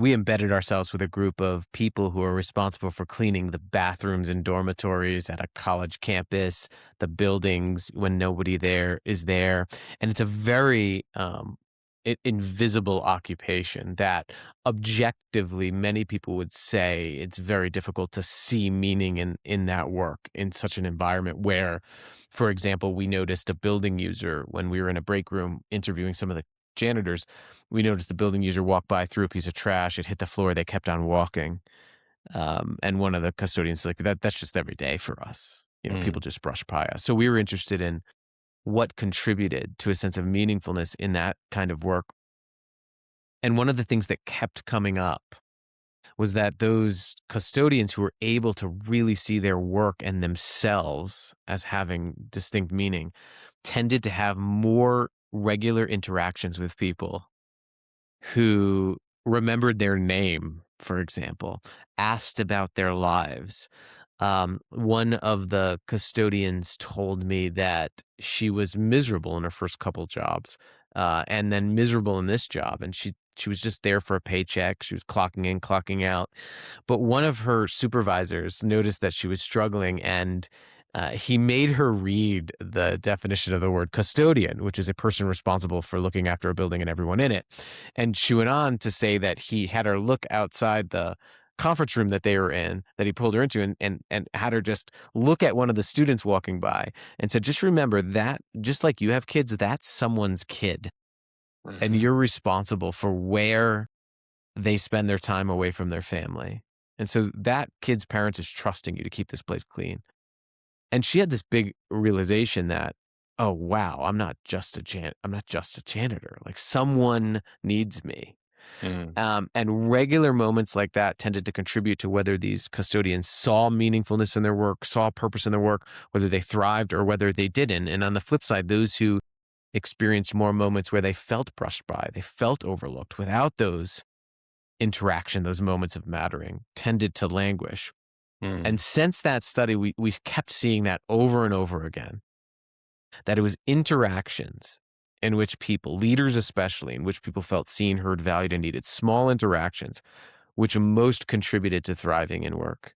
we embedded ourselves with a group of people who are responsible for cleaning the bathrooms and dormitories at a college campus, the buildings when nobody there is there. And it's a very invisible occupation that objectively many people would say it's very difficult to see meaning in that work in such an environment where, for example, we noticed a building user when we were in a break room interviewing some of the janitors. We noticed the building user walk by, threw a piece of trash, it hit the floor, they kept on walking. And one of the custodians is like, that's just every day for us. People Mm. just brush by us. So we were interested in what contributed to a sense of meaningfulness in that kind of work. And one of the things that kept coming up was that those custodians who were able to really see their work and themselves as having distinct meaning tended to have more regular interactions with people who remembered their name, for example, asked about their lives. One of the custodians told me that she was miserable in her first couple jobs, and then miserable in this job, and she was just there for a paycheck. She was clocking in, clocking out. But one of her supervisors noticed that she was struggling, and he made her read the definition of the word custodian, which is a person responsible for looking after a building and everyone in it. And she went on to say that he had her look outside the conference room that they were in, that he pulled her into, and had her just look at one of the students walking by and said, just remember that just like you have kids, that's someone's kid. And Mhm. you're responsible for where they spend their time away from their family. And so that kid's parents is trusting you to keep this place clean. And she had this big realization that, oh wow, I'm not just a janitor. Like someone needs me. Mm. And regular moments like that tended to contribute to whether these custodians saw meaningfulness in their work, saw purpose in their work, whether they thrived or whether they didn't. And on the flip side, those who experienced more moments where they felt brushed by, they felt overlooked without those interaction, those moments of mattering, tended to languish. Mm. And since that study, we kept seeing that over and over again, that it was interactions in which people, leaders especially, in which people felt seen, heard, valued, and needed, small interactions, which most contributed to thriving in work.